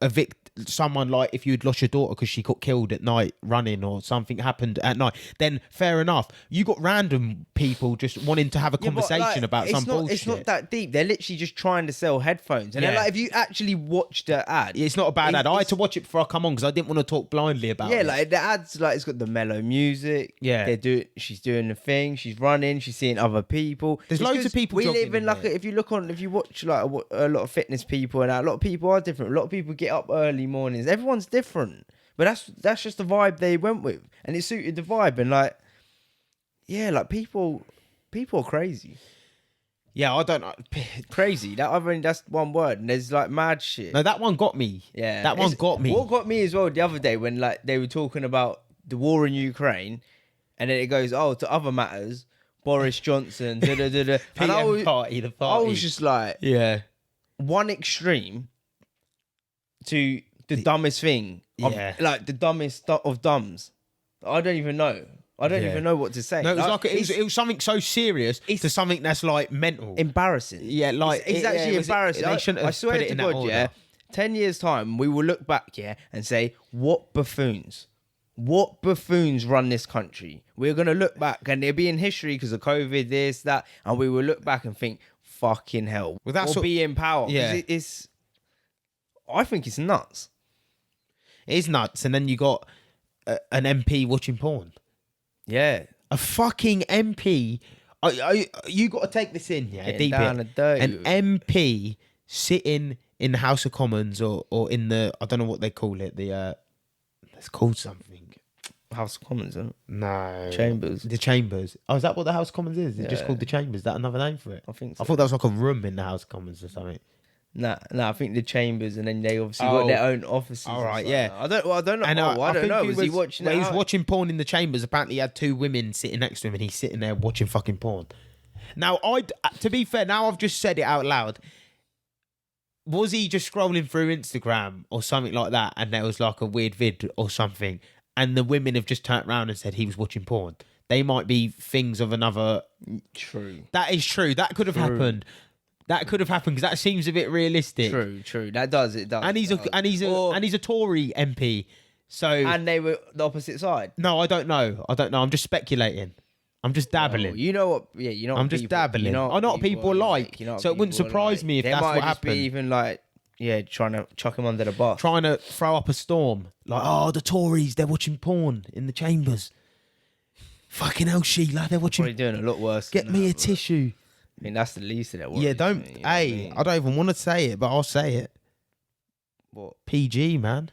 evict someone, like if you'd lost your daughter because she got killed at night running or something happened at night, then fair enough. You got random people just wanting to have a conversation about some bullshit. It's not that deep. They're literally just trying to sell headphones. And Yeah. they're like, if you actually watch the ad, It's not a bad ad. I had to watch it before I come on because I didn't want to talk blindly about it. yeah, like the ads, like it's got the mellow music. Yeah. She's doing the thing. She's running. She's seeing other people. There's It's loads 'cause of people We live jogging in in like there. if you watch like a lot of fitness people, and a lot of people are different. A lot of people get up early mornings. Everyone's different, but that's just the vibe they went with, and it suited the vibe. And like, yeah, like people are crazy. Yeah, I don't know. Crazy. That's one word, and there's like mad shit. No, that one got me. Yeah, that one got me. What got me as well the other day when like they were talking about the war in Ukraine, and then it goes, oh, to other matters, Boris Johnson, da da da da. And PM party, the I party. was just like, yeah. one extreme to the dumbest thing, Yeah. like the dumbest of dumbs. I don't even know. I don't Yeah. even know what to say. No, it was like it's it was something so serious to something that's like mental. embarrassing. Yeah, like It's actually it was- embarrassing. They shouldn't have I swear put it to in that God, order. yeah. 10 years time, we will look back, yeah, and say, what buffoons run this country? We're gonna look back, and it'll be in history because of COVID, this, that, and we will look back and think, fucking hell. Well, that's or what- be in power. 'Cause Yeah. I think it's nuts. It is nuts. And then you got an MP watching porn. Yeah. A fucking MP. You got to take this in, yeah. Getting Deep down in. and dirty An with it. MP sitting in the House of Commons or in the, I don't know what they call it. It's called something. House of Commons, isn't it? No. Chambers. The Chambers. Oh, is that what the House of Commons is? It's just Yeah. called the Chambers. Is that another name for it? I think so. I thought that was like a room in the House of Commons or something. Nah, I think the Chambers, and then they obviously Oh. got their own offices. All and right, stuff. yeah. I don't know. I I don't know. Was he watching? He was watching porn in the Chambers. Apparently, he had two women sitting next to him, and he's sitting there watching fucking porn. Now, to be fair, now I've just said it out loud. Was he just scrolling through Instagram or something like that, and there was like a weird vid or something, and the women have just turned around and said he was watching porn? They might be things of another. True. That is true. That could have happened. That could have happened because that seems a bit realistic. True. That does. It does. And he's a Tory MP. So And they were the opposite side. no, I don't know. I'm just speculating. I'm just dabbling. Oh, you know what? Yeah, you know. I'm what just people, dabbling. You know I know what people are like, You know what so it wouldn't people are surprise like. me if They that's might what just be happened. even like, yeah, trying to chuck him under the bus. Trying to throw up a storm. Like, oh, the Tories, they're watching porn in the Chambers. Fucking hell, Sheila, they're watching. Probably doing a lot worse. Get than me a that, but, tissue. I mean, that's the least of their worries. Yeah, don't. you know what I Hey, mean? I don't even want to say it, but I'll say it. What? PG, man.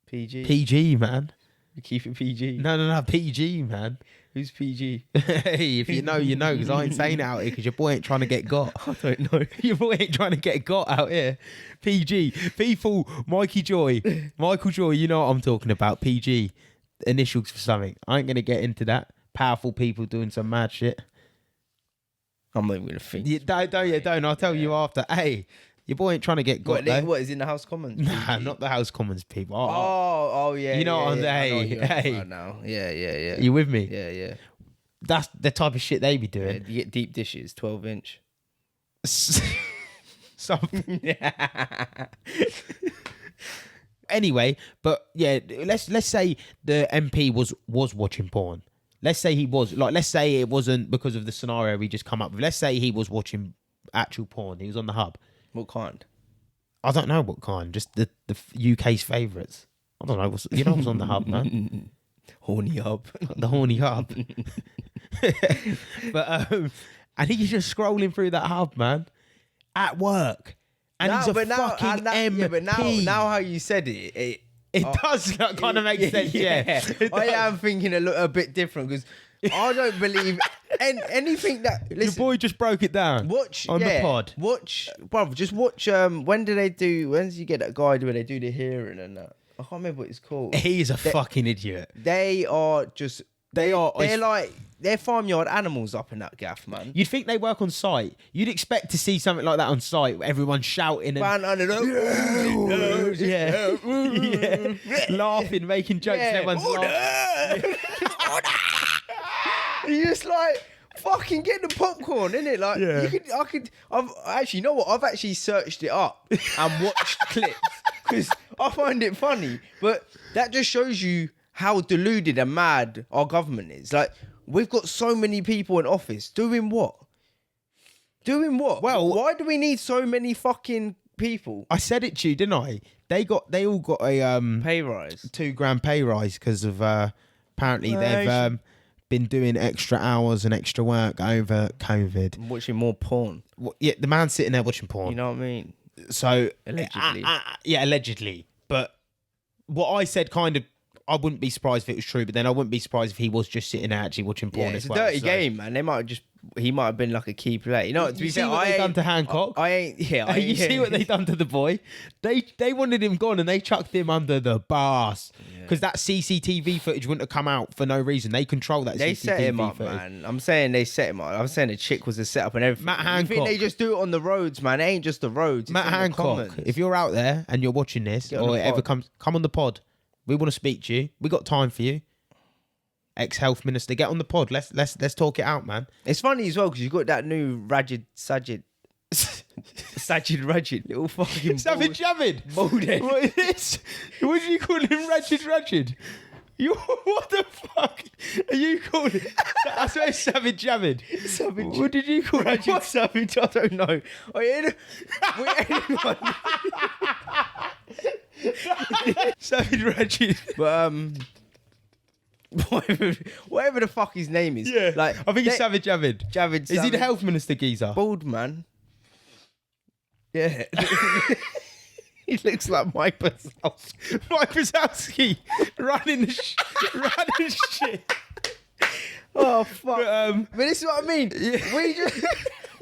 PG. PG, man. We keep it PG. No, PG, man. Who's PG? Hey, if you know, you know, because I ain't saying it out here because your boy ain't trying to get got. I don't know. Your boy ain't trying to get got out here. PG. People, Michael Joy, you know what I'm talking about. PG. Initials for something. I ain't going to get into that. Powerful people doing some mad shit. I'm not even gonna think. Don't. I'll tell you after. Hey, your boy ain't trying to get got. What is in the House Commons? Nah, PG? not the House Commons people. Yeah. You know yeah, what I'm yeah. I know saying? what you're on Hey. about now. Yeah. You with me? Yeah. That's the type of shit they be Yeah, doing. you get deep dishes, 12-inch. Something. Anyway, but yeah, let's say the MP was watching porn. Let's say he was, like, let's say it wasn't because of the scenario we just come up with. Let's say he was watching actual porn. He was on the hub. What kind? I don't know what kind. Just the UK's favourites. I don't know. What's on the hub, man. Horny hub. The horny hub. But and he's just scrolling through that hub, man, at work. And he's a fucking MP. Yeah, but now how you said it, It does kind of make sense, yeah. It I does. am thinking a bit different because I don't believe anything that. Your Listen, boy just broke it down. watch on the pod. Watch, brother. Just watch. When did you get that guide where they do the hearing and that? I can't remember what it's called. He's a fucking idiot. They are just. They're like they're farmyard animals up in that gaff, man. You'd think they work on site. You'd expect to see something like that on site. Everyone shouting and yeah, laughing, making jokes. And everyone's laughing. You're just like, fucking get the popcorn, innit? Like, I've actually, you know what? I've actually searched it up and watched clips because I find it funny. But that just shows you how deluded and mad our government is. Like, we've got so many people in office doing what? Doing what? Well, why do we need so many fucking people? I said it to you, didn't I? They all got a Pay rise. £2,000 pay rise because of apparently they've been doing extra hours and extra work over COVID. I'm watching more porn. Yeah, the man's sitting there watching porn. You know what I mean? So Allegedly. yeah, allegedly. But what I said kind of, I wouldn't be surprised if it was true, but then I wouldn't be surprised if he was just sitting there actually watching porn Yeah, as it's well. a dirty So- game, man. He might have been like a key player. You know, to be You see fair, what they done to Hancock? I ain't. Yeah, I you ain't, see what they done to the boy? They wanted him gone and they chucked him under the bus because that CCTV footage wouldn't have come out for no reason. They control that. They CCTV set him up, footage. man. I'm saying they set him up. I'm saying the chick was a setup and everything. Matt You think Hancock. they just do it on the roads, man? It ain't just the roads. It's Matt in the Hancock, commons. if you're out there and you're watching this Get on or the it ever pod. come on the pod. We want to speak to you. We got time for you. Ex-health minister, get on the pod. Let's talk it out, man. It's funny as well because you got that new Sajid Rajid, little fucking Savage Javid. bald head. What is this? What do you call him? Rajid? You what the fuck are you calling? That's what Savage Javid. Savage. What did you call him? Rajid Savage, I don't know. Savage Rajid. But whatever the fuck his name is. Yeah, like I think it's Savage Javid. Javid. Is he the health minister geezer? bald man? Yeah. He looks like Mike Wazowski. Mike Wazowski running shit. Oh fuck! But, But this is what I mean.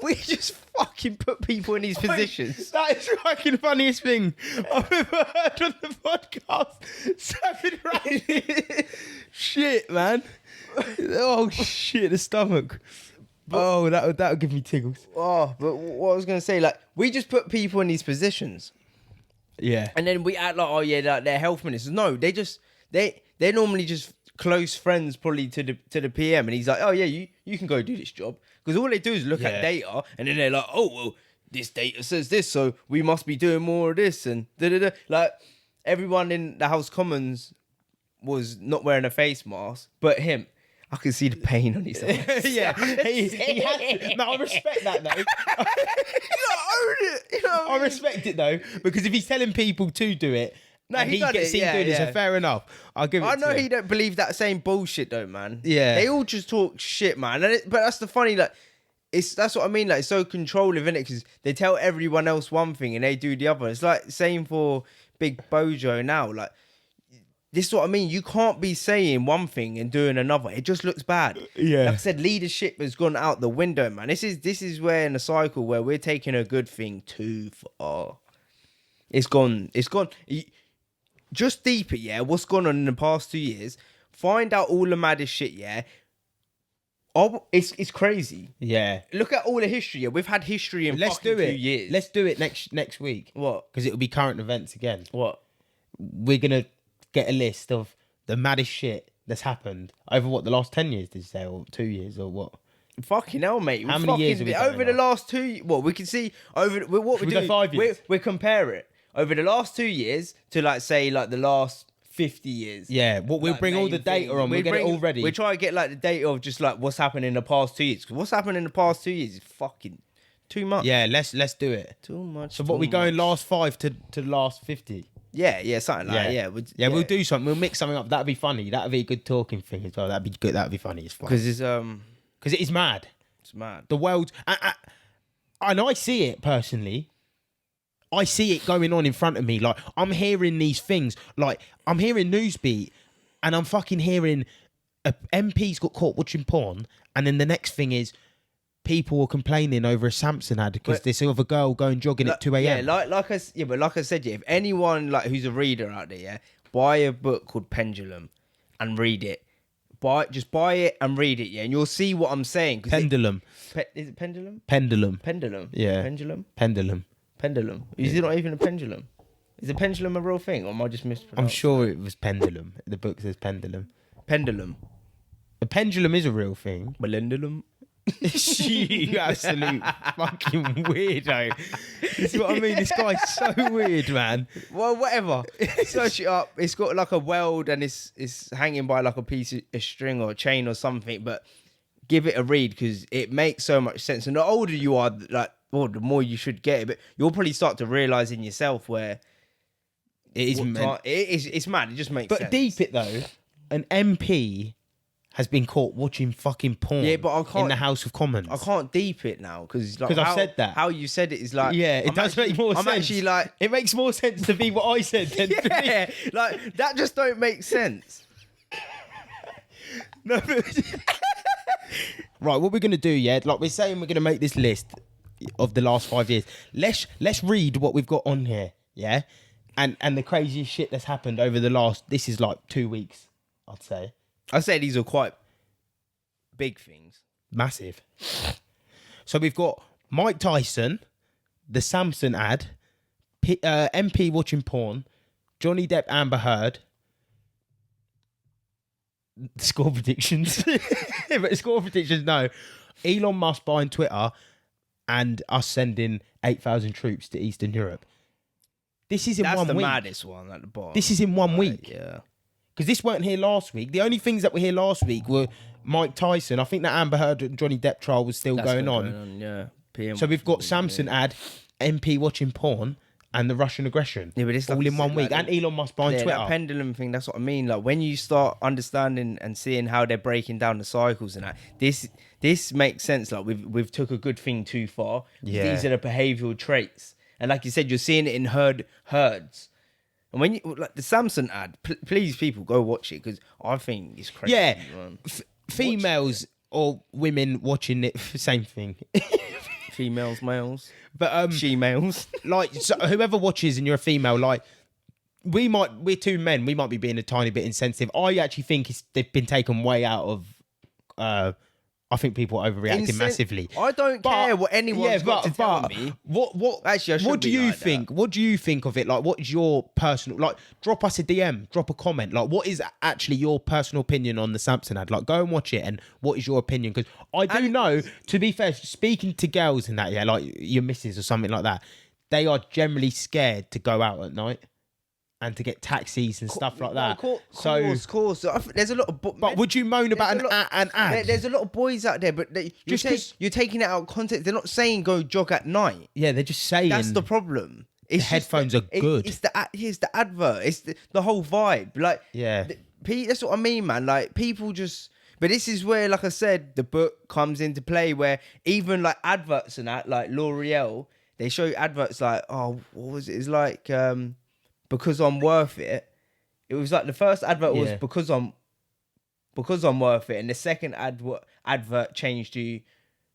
We just fucking put people in these positions. That is the fucking funniest thing I've ever heard on the podcast. Savage Rajid. Shit, man. Oh shit, the stomach. Oh, that would give me tickles. Oh, but what I was gonna say, like, we just put people in these positions, Yeah. and then we act like, oh yeah, like, they're health ministers. No, they're normally just close friends, probably to the PM, and he's like, oh yeah, you can go do this job, because all they do is look at data, and then they're like, oh well, this data says this, so we must be doing more of this, and da da da. Like, everyone in the House Commons was not wearing a face mask, but him. I can see the pain on his eyes. Yeah, he had to. No, I respect that though. You own it. You know what I I mean? respect it though, because if he's telling people to do it, No, and he he done gets it, seen yeah, doing it, yeah. so fair enough. I'll give it I to know him. he don't believe that same bullshit though, man. Yeah. They all just talk shit, man. And but that's the funny, like, that's what I mean. Like, it's so controlling, isn't it? Because they tell everyone else one thing and they do the other. It's like same for Big Bojo now. Like, this is what I mean. You can't be saying one thing and doing another. It just looks bad. Yeah. Like I said, leadership has gone out the window, man. This is where in a cycle where we're taking a good thing too far. It's gone. Just deeper, yeah. What's gone on in the past 2 years? Find out all the maddest shit, yeah. Oh, it's crazy. Yeah. Look at all the history. Yeah, we've had history in Let's fucking do it. 2 years. Let's do it next week. What? Because it'll be current events again. What? We're gonna get a list of the maddest shit that's happened over the last 10 years, did you say, or 2 years, or what? Fucking hell, mate. How many years have we over done the now? last 2? Well, we can see over what Should we're we go doing. 5 years? We compare it over the last 2 years to like say like the last 50 years. Yeah, we'll Like, bring all main the data thing. on. We'll get it all ready. We try to get like the data of just like what's happened in the past 2 years. 'Cause what's happened in the past 2 years is fucking too much. Yeah, let's do it. Too much. So what, we going last 5 to last 50? Yeah, something like that. Yeah, We'll do something. We'll mix something up. That'd be funny. That'd be a good talking thing as well. That'd be good. That'd be funny as fuck. because Because it is mad. it's mad. The world, and I see it personally. I see it going on in front of me. Like, I'm hearing these things. Like, I'm hearing Newsbeat, and I'm fucking hearing a MP's got caught watching porn, and then the next thing is people were complaining over a Samson ad because But- this other girl going jogging at 2 a.m. Yeah, like I said, yeah. If anyone like who's a reader out there, yeah, buy a book called Pendulum and read it. Just buy it and read it, yeah, and you'll see what I'm saying. 'Cause Pendulum. is it pendulum? Pendulum. Pendulum. Yeah. Pendulum. Pendulum. Pendulum. Is it not even a pendulum? Is a pendulum a real thing, or am I just mispronouncing? I'm sure it was pendulum. The book says pendulum. Pendulum. The pendulum is a real thing. Pendulum. You absolute fucking weirdo. This is what I mean. This guy's so weird, man. Well, whatever. Search it up. It's got like a weld and it's hanging by like a piece of a string or a chain or something. But give it a read because it makes so much sense. And the older you are, like, well, the more you should get it. But you'll probably start to realise in yourself where It is meant. it's mad. It just makes But sense. deep it though, an MP has been caught watching fucking porn. Yeah, but I can't- in the House of Commons. I can't deep it now because I've said that. How you said it is like Yeah, it does make more sense. I'm actually like it makes more sense to be what I said than to be. yeah, like that just don't make sense. No, right, what we're gonna do, yeah? Like we're saying, we're gonna make this list of the last 5 years. Let's read what we've got on here, yeah, and the craziest shit that's happened over the last. This is like 2 weeks, I'd say. I say these are quite big things. Massive. So we've got Mike Tyson, the Samson ad, MP watching porn, Johnny Depp, Amber Heard. Score predictions. But score predictions, no. Elon Musk buying Twitter and us sending 8,000 troops to Eastern Europe. This is in That's 1 the week. maddest one at the bottom. This is in 1 week. Yeah. Because this weren't here last week. The only things that were here last week were Mike Tyson. I think that Amber Heard and Johnny Depp trial was still That's going still on. Yeah. PM So we've got yeah. Samson ad, MP watching porn, and the Russian aggression. Yeah, but it's all like in I 1 said, week. like, And Elon Musk buying Yeah, Twitter. that pendulum thing, that's what I mean. Like when you start understanding and seeing how they're breaking down the cycles and that, this makes sense. Like we've took a good thing too far. Yeah. These are the behavioural traits. And like you said, you're seeing it in herds. And when you like the Samson ad, please people go watch it because I think it's crazy. Yeah. Man. Females or women watching it, same thing. Females, males, But she-males. like so whoever watches and you're a female, like we're two men, we might be being a tiny bit insensitive. I actually think they've been taken way out of I think people are overreacting massively. I don't care what anyone's got to tell me. What Actually, I should what do be you like think? that. What do you think of it? Like, what is your personal, like, drop us a DM, drop a comment. Like, what is actually your personal opinion on the Samson ad? Like, go and watch it, and what is your opinion? Because I do know, to be fair, speaking to girls in that, yeah, like your missus or something like that, they are generally scared to go out at night and to get taxis and stuff like that. Of course. I think there's a lot of... But would you moan about an ad? There's a lot of boys out there, but you're taking it out of context. They're not saying go jog at night. Yeah, they're just saying. That's the problem. It's headphones are good. It's the advert. It's the whole vibe. Like, Yeah. That's what I mean, man. Like, people just... But this is where, like I said, the book comes into play, where even like adverts and that, like L'Oreal, they show you adverts like, oh, what was it? It's like... because I'm worth it. It was like the first advert was because I'm worth it, and the second advert changed to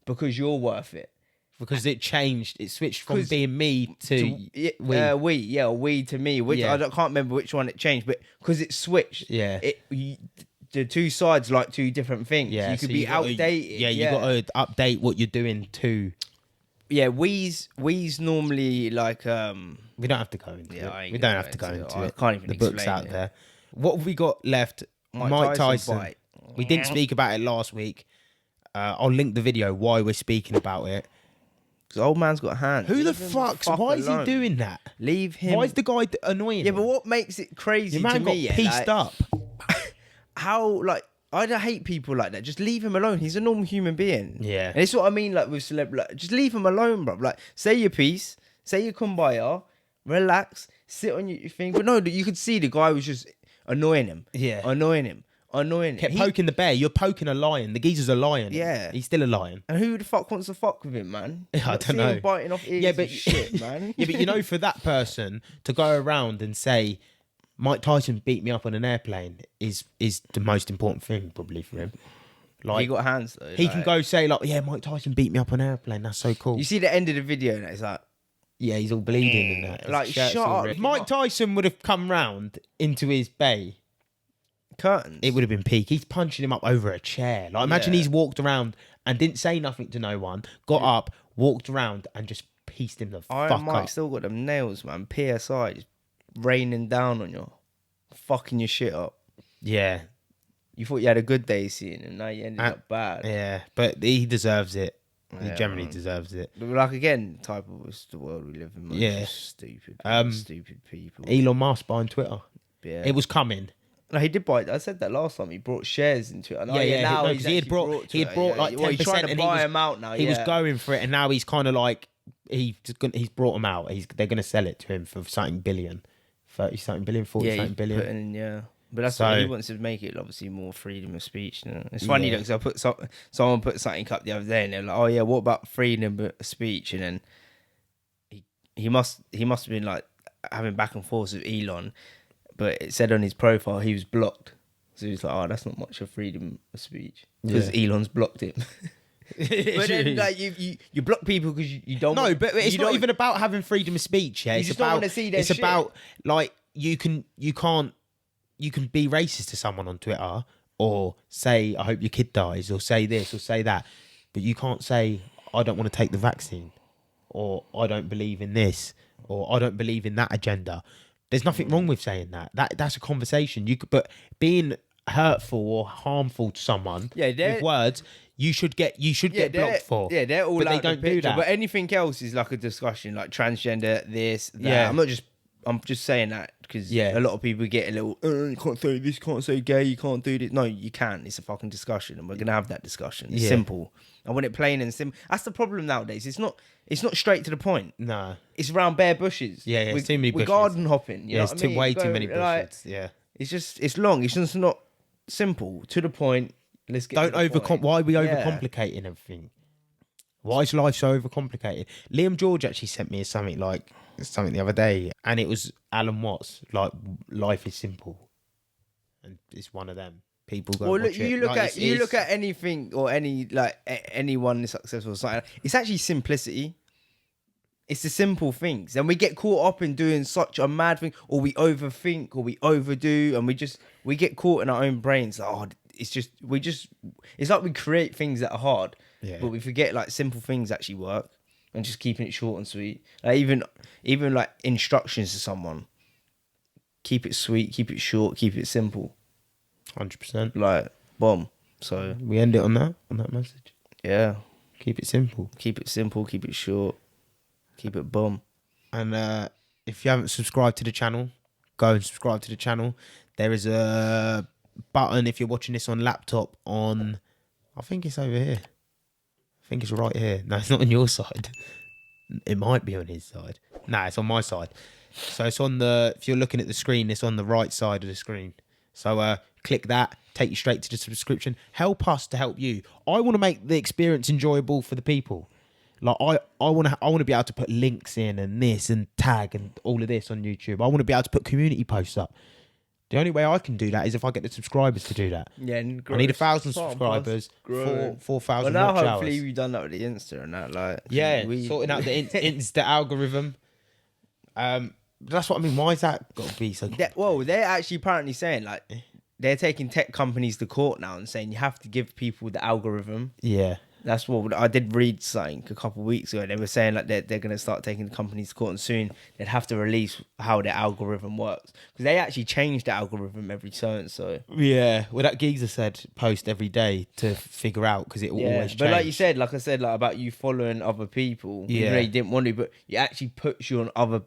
because you're worth it. Because it changed, it switched from being me to we to me. Which I can't remember which one it changed, but because it switched, the two sides like two different things. Yeah, you could be outdated. You got to update what you're doing to. Yeah, we's normally like We don't have to go into it. We don't have to go into it. I can't even the book's explain out it. there. What have we got left? Mike Tyson. bite. We didn't speak about it last week. I'll link the video why we're speaking about it. Because old man's got hands. Who the Leave him fuck's? fuck Why is he alone. doing that? Leave him. Why is the guy annoying? Yeah, him? but what makes it crazy the man to got me? pieced up. How like I don't hate people like that. Just leave him alone. He's a normal human being. Yeah. And it's what I mean, like with like, just leave him alone, bro. Like, say your piece, say your kumbaya, relax, sit on your thing. But no, you could see the guy was just annoying him. Yeah. Annoying him. Kept poking the bear. You're poking a lion. The geezer's a lion. Yeah. He's still a lion. And who the fuck wants to fuck with him, man? I Not don't see him know. biting off ears and shit, man. Yeah, but you know, for that person to go around and say Mike Tyson beat me up on an airplane is the most important thing probably for him. Like, He got hands though. he can go say like, yeah, Mike Tyson beat me up on an airplane. That's so cool. You see the end of the video and it's like, Yeah, he's all bleeding and that. His Like, shirt's shut all up. ripped. Mike Tyson would have come round into his bay. curtains. It would have been peak. He's punching him up over a chair. Like, imagine Yeah. he's walked around and didn't say nothing to no one, got up, walked around and just pieced him the Iron fuck Mike up. still got them nails, man. PSI just raining down on you, fucking your shit up. Yeah. You thought you had a good day seeing him, now you ended up bad. Yeah, but he deserves it. He Yeah, generally man. deserves it. But like again, type of it's the world we live in. Man. Yeah. It's just stupid. Stupid people. Elon Musk buying Twitter. Yeah. It was coming. No, he did buy. I said that last time. He brought shares into it. Yeah. Now Because he had brought like 10%. he's trying to and buy him out now. He was going for it, and now he's kind of like he's brought him out. They're gonna sell it to him for something billion, 30 something billion, 40 something billion. But that's what he wants to make it. Obviously, more freedom of speech. You know? It's funny though, because someone put something up the other day, and they're like, "Oh yeah, what about freedom of speech?" And then he must have been like having back and forth with Elon, but it said on his profile he was blocked. So he was like, "Oh, that's not much of freedom of speech because Elon's blocked him." But then, like, you block people because you don't. No, but it's not even about having freedom of speech. Yeah, it's just about don't wanna see their it's shit. about like you can be racist to someone on Twitter or say I hope your kid dies or say this or say that, but you can't say I don't want to take the vaccine or I don't believe in this or I don't believe in that agenda. There's nothing wrong with saying that. That's a conversation. But being hurtful or harmful to someone with words, you should get blocked for. Yeah, they're all but out they don't the picture. do that. But anything else is like a discussion, like transgender, this, that. Yeah. I'm just saying that because a lot of people get a little, you can't say this, can't say gay, you can't do this. No, you can. It's a fucking discussion, and we're gonna have that discussion. It's simple. I want it plain and simple. That's the problem nowadays. It's not straight to the point. No, it's around bare bushes. Yeah, it's too many bushes. We're garden hopping. You know what I mean? Way too many bushes. Like, yeah, it's long. It's just not simple to the point. Let's get. Why are we overcomplicating everything? Why is life so overcomplicated? Liam George actually sent me something the other day, and it was Alan Watts. Like, life is simple, and it's one of them. People go. Well, watch you it. look at anything or anyone successful. Or it's actually simplicity. It's the simple things, and we get caught up in doing such a mad thing, or we overthink, or we overdo, and we get caught in our own brains. Like, it's like we create things that are hard, but we forget like simple things actually work, and just keeping it short and sweet. Like even like instructions to someone, keep it sweet, keep it short, keep it simple. 100%. Like bomb. So we end it on that message. Yeah. Keep it simple. Keep it simple. Keep it short. Keep it bomb. And if you haven't subscribed to the channel, go and subscribe to the channel. There is a button if you're watching this on laptop on, I think it's over here. I think it's right here. No, it's not on your side. It might be on his side. No, it's on my side. So it's on if you're looking at the screen, it's on the right side of the screen. So click that, take you straight to the subscription. Help us to help you. I want to make the experience enjoyable for the people. Like I want to be able to put links in and this and tag and all of this on YouTube. I want to be able to put community posts up. The only way I can do that is if I get the subscribers to do that. Yeah, and I need 1,000 subscribers, 4,000 well, now watch hopefully hours. we've done that with the Insta and that. Like, sorting out the Insta algorithm. That's what I mean. Why is that got to be so? Well, they're actually apparently saying like they're taking tech companies to court now and saying you have to give people the algorithm. Yeah. That's what I did read something a couple of weeks ago. They were saying like they're going to start taking the companies to court, and soon they'd have to release how their algorithm works because they actually change the algorithm every so. Yeah, well, that geezer said post every day to figure out because it will always change. But like I said, like about you following other people. Yeah, you didn't want to, but it actually puts you on other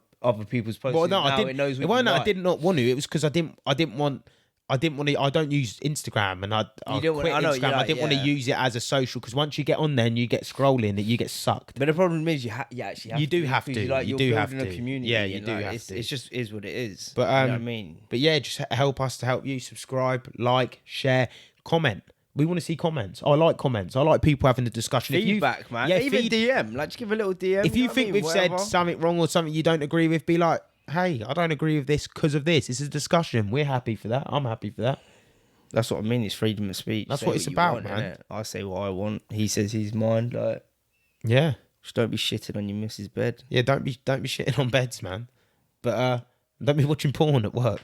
people's posts. Well, no, I didn't. It knows what I did not want to. It was because I didn't want to. I don't use Instagram, and I quit Instagram. I didn't want to use it as a social because once you get on there and you get scrolling, you get sucked. But the problem is you actually have you do have to. You're building a community. Yeah, you do have to. It's just is what it is. But you know what I mean. But yeah, just help us to help you. Subscribe, like, share, comment. We want to see comments. I like comments. I like people having the discussion. Feedback, man. Yeah, even DM. Like, just give a little DM. If you think we've said something wrong or something you don't agree with, be like, hey, I don't agree with this because of this. This is a discussion. We're happy for that. I'm happy for that. That's what I mean. It's freedom of speech. That's what it's about, man. I say what I want. He says his mind. Like, yeah. Just don't be shitting on your missus' bed. Yeah, don't be shitting on beds, man. But don't be watching porn at work.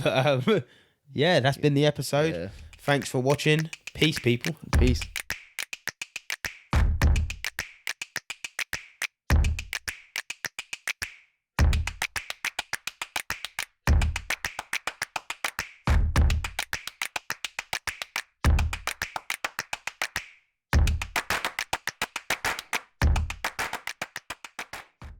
But yeah, that's been the episode. Yeah. Thanks for watching. Peace, people. Peace.